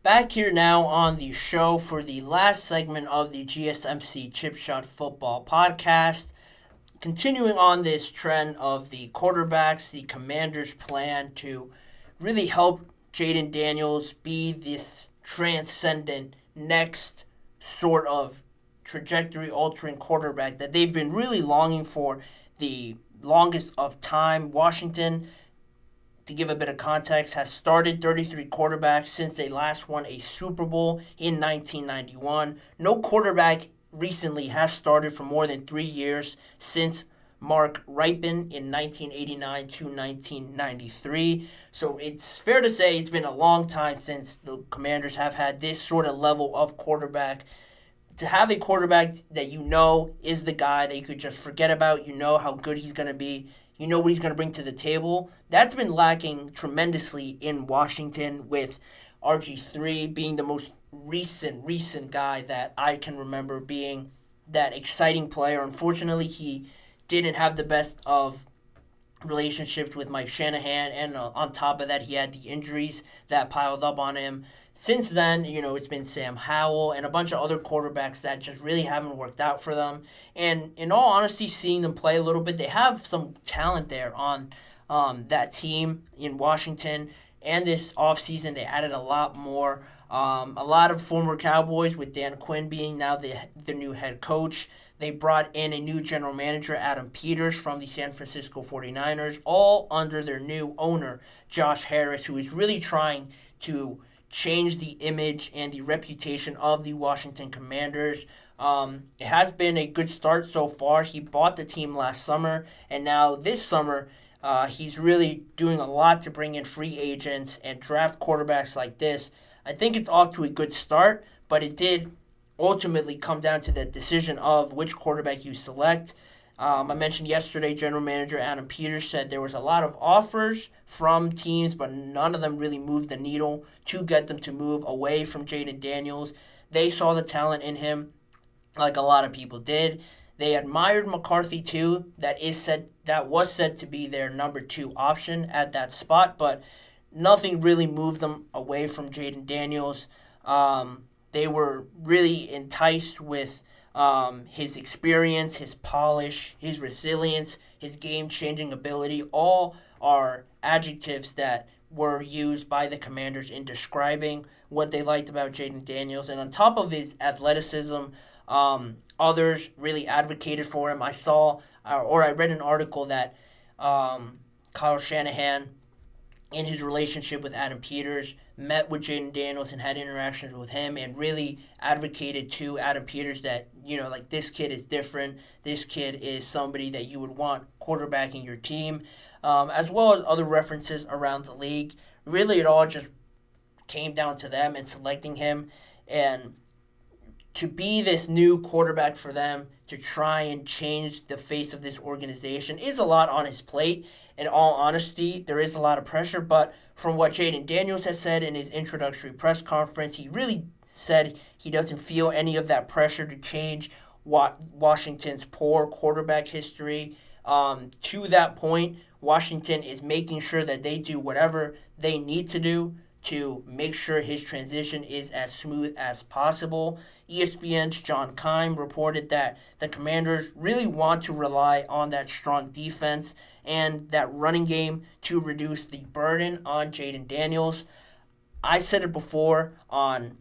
Back here now on the show for the last segment of the GSMC Chip Shot Football Podcast. Continuing on this trend of the quarterbacks, the Commanders' plan to really help Jayden Daniels be this transcendent next sort of trajectory altering quarterback that they've been really longing for the longest of time. Washington, to give a bit of context, has started 33 quarterbacks since they last won a Super Bowl in 1991. No quarterback recently has started for more than 3 years since Mark Ripon in 1989 to 1993. So it's fair to say it's been a long time since the Commanders have had this sort of level of quarterback. To have a quarterback that you know is the guy that you could just forget about, you know how good he's going to be, you know what he's going to bring to the table, that's been lacking tremendously in Washington, with RG3 being the most recent guy that I can remember being that exciting player. Unfortunately, he didn't have the best of relationships with Mike Shanahan, and on top of that, he had the injuries that piled up on him. Since then, it's been Sam Howell and a bunch of other quarterbacks that just really haven't worked out for them. And in all honesty, seeing them play a little bit, they have some talent there on that team in Washington. And this offseason, they added a lot more. A lot of former Cowboys, with Dan Quinn being now the new head coach. They brought in a new general manager, Adam Peters, from the San Francisco 49ers, all under their new owner, Josh Harris, who is really trying to change the image and the reputation of the Washington Commanders. It has been a good start so far. He bought the team last summer, and now this summer, he's really doing a lot to bring in free agents and draft quarterbacks like this. I think it's off to a good start, but it did ultimately come down to the decision of which quarterback you select. I mentioned yesterday, General Manager Adam Peters said there was a lot of offers from teams, but none of them really moved the needle to get them to move away from Jayden Daniels. They saw the talent in him, like a lot of people did. They admired McCarthy too. That was said to be their number two option at that spot, but nothing really moved them away from Jayden Daniels. They were really enticed with his experience, his polish, his resilience, his game-changing ability. All are adjectives that were used by the Commanders in describing what they liked about Jayden Daniels. And on top of his athleticism, others really advocated for him. I read an article that Kyle Shanahan, in his relationship with Adam Peters, met with Jayden Daniels and had interactions with him, and really advocated to Adam Peters that, this kid is different. This kid is somebody that you would want quarterbacking your team, as well as other references around the league. Really, it all just came down to them and selecting him. And to be this new quarterback for them, to try and change the face of this organization, is a lot on his plate. In all honesty, there is a lot of pressure, but from what Jayden Daniels has said in his introductory press conference, he really said he doesn't feel any of that pressure to change Washington's poor quarterback history. To that point, Washington is making sure that they do whatever they need to do to make sure his transition is as smooth as possible. ESPN's John Keim reported that the Commanders really want to rely on that strong defense and that running game to reduce the burden on Jayden Daniels. I said it before I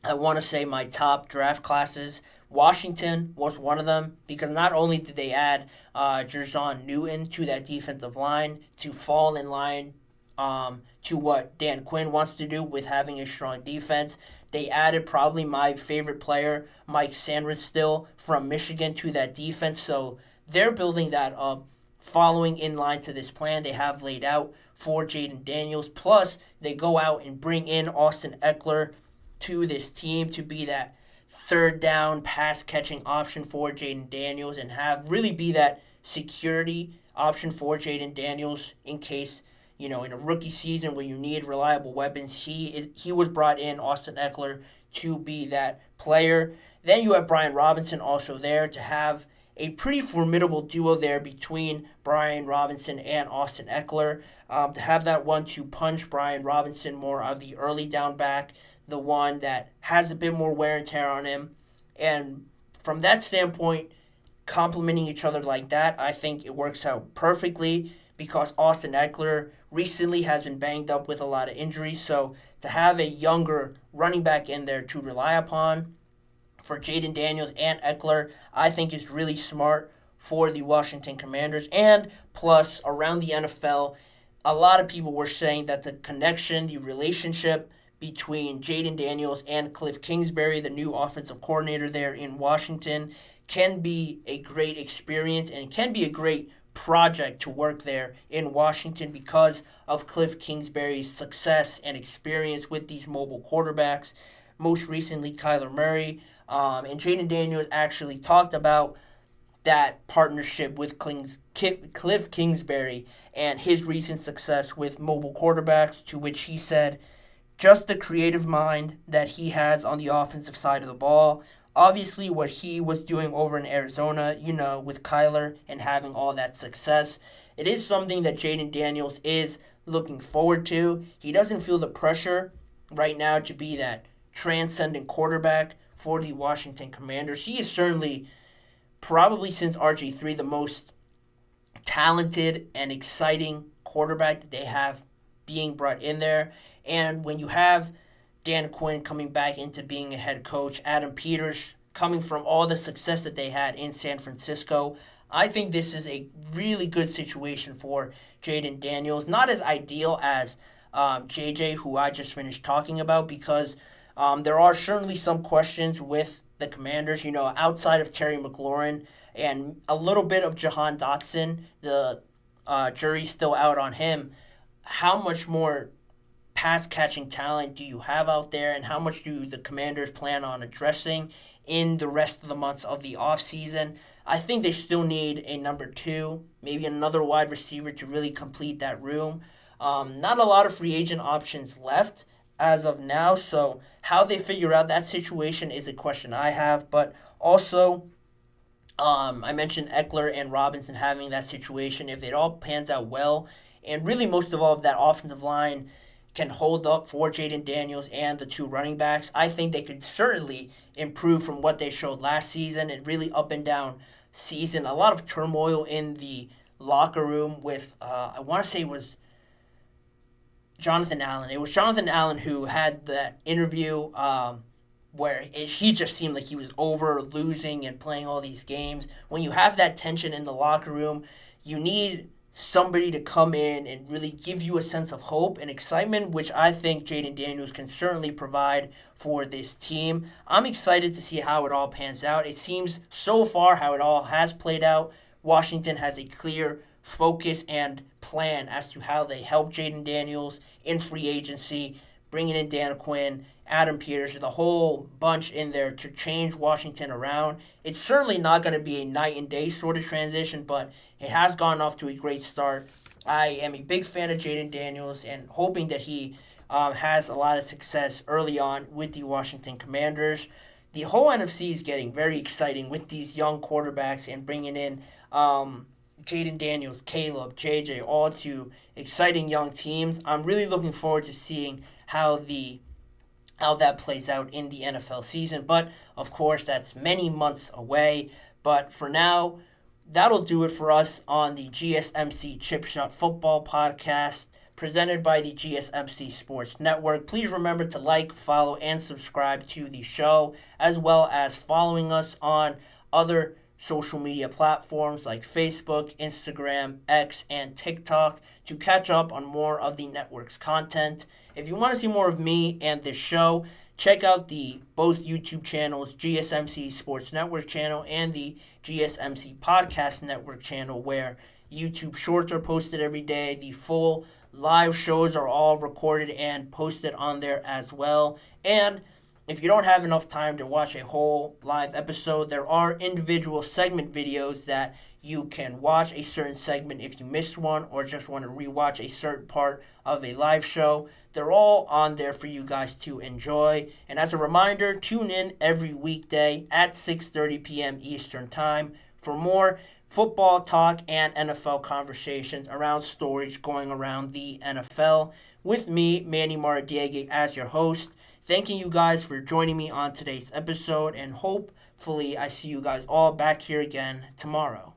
want to say, my top draft classes. Washington was one of them, because not only did they add Jer'Zhan Newton to that defensive line to fall in line to what Dan Quinn wants to do with having a strong defense, they added probably my favorite player, Mike Sanders, from Michigan, to that defense. So they're building that up, following in line to this plan they have laid out for Jayden Daniels. Plus, they go out and bring in Austin Eckler to this team to be that third down pass catching option for Jayden Daniels, and have really be that security option for Jayden Daniels in case, in a rookie season where you need reliable weapons. He was brought in, Austin Eckler, to be that player. Then you have Brian Robinson also there to have a pretty formidable duo there between Brian Robinson and Austin Eckler. To have that 1-2 punch, Brian Robinson more of the early down back, the one that has a bit more wear and tear on him. And from that standpoint, complementing each other like that, I think it works out perfectly because Austin Eckler recently has been banged up with a lot of injuries. So to have a younger running back in there to rely upon for Jayden Daniels and Eckler, I think is really smart for the Washington Commanders. And plus, around the NFL, a lot of people were saying that the connection, the relationship between Jayden Daniels and Cliff Kingsbury, the new offensive coordinator there in Washington, can be a great experience and can be a great project to work there in Washington because of Cliff Kingsbury's success and experience with these mobile quarterbacks. Most recently, Kyler Murray. And Jayden Daniels actually talked about that partnership with Cliff Kingsbury and his recent success with mobile quarterbacks, to which he said, just the creative mind that he has on the offensive side of the ball. Obviously, what he was doing over in Arizona, with Kyler and having all that success, it is something that Jayden Daniels is looking forward to. He doesn't feel the pressure right now to be that transcendent quarterback for the Washington Commanders. He is certainly, probably since RG3, the most talented and exciting quarterback that they have being brought in there. And when you have Dan Quinn coming back into being a head coach, Adam Peters coming from all the success that they had in San Francisco, I think this is a really good situation for Jayden Daniels. Not as ideal as JJ, who I just finished talking about, because there are certainly some questions with the Commanders, outside of Terry McLaurin and a little bit of Jahan Dotson. The jury's still out on him. How much more pass-catching talent do you have out there, and how much do the Commanders plan on addressing in the rest of the months of the offseason? I think they still need a number 2, maybe another wide receiver to really complete that room. Not a lot of free agent options left as of now, so how they figure out that situation is a question I have. But also, I mentioned Eckler and Robinson having that situation. If it all pans out well, and really most of all, if that offensive line can hold up for Jayden Daniels and the 2 running backs, I think they could certainly improve from what they showed last season. And really up and down season. A lot of turmoil in the locker room with, I want to say it was Jonathan Allen. It was Jonathan Allen who had that interview where he just seemed like he was over losing and playing all these games. When you have that tension in the locker room, you need somebody to come in and really give you a sense of hope and excitement, which I think Jayden Daniels can certainly provide for this team. I'm excited to see how it all pans out. It seems so far how it all has played out. Washington has a clear focus and plan as to how they help Jayden Daniels in free agency, bringing in Dan Quinn, Adam Peters, the whole bunch in there to change Washington around. It's certainly not going to be a night and day sort of transition, but it has gone off to a great start. I am a big fan of Jayden Daniels and hoping that he has a lot of success early on with the Washington Commanders. The whole NFC is getting very exciting with these young quarterbacks and bringing in Jayden Daniels, Caleb, JJ, all 2 exciting young teams. I'm really looking forward to seeing how that plays out in the NFL season. But, of course, that's many months away. But for now, that'll do it for us on the GSMC Chip Shot Football Podcast, presented by the GSMC Sports Network. Please remember to like, follow, and subscribe to the show, as well as following us on other social media platforms like Facebook, Instagram, X, and TikTok to catch up on more of the network's content. If you want to see more of me and this show, check out the both YouTube channels, GSMC Sports Network channel and the GSMC Podcast Network channel, where YouTube shorts are posted every day. The full live shows are all recorded and posted on there as well. And if you don't have enough time to watch a whole live episode, there are individual segment videos that you can watch a certain segment if you missed one or just want to rewatch a certain part of a live show. They're all on there for you guys to enjoy. And as a reminder, tune in every weekday at 6:30 p.m. Eastern Time for more football talk and NFL conversations around stories going around the NFL. With me, Manny Maradiaga, as your host. Thanking you guys for joining me on today's episode, and hopefully I see you guys all back here again tomorrow.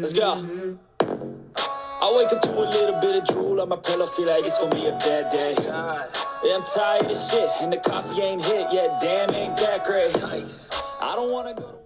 Let's go. I wake up to a little bit of drool on my pillow, feel like it's gonna be a bad day. Yeah, I'm tired of shit, and the coffee ain't hit yet, damn, ain't that great. I don't wanna go to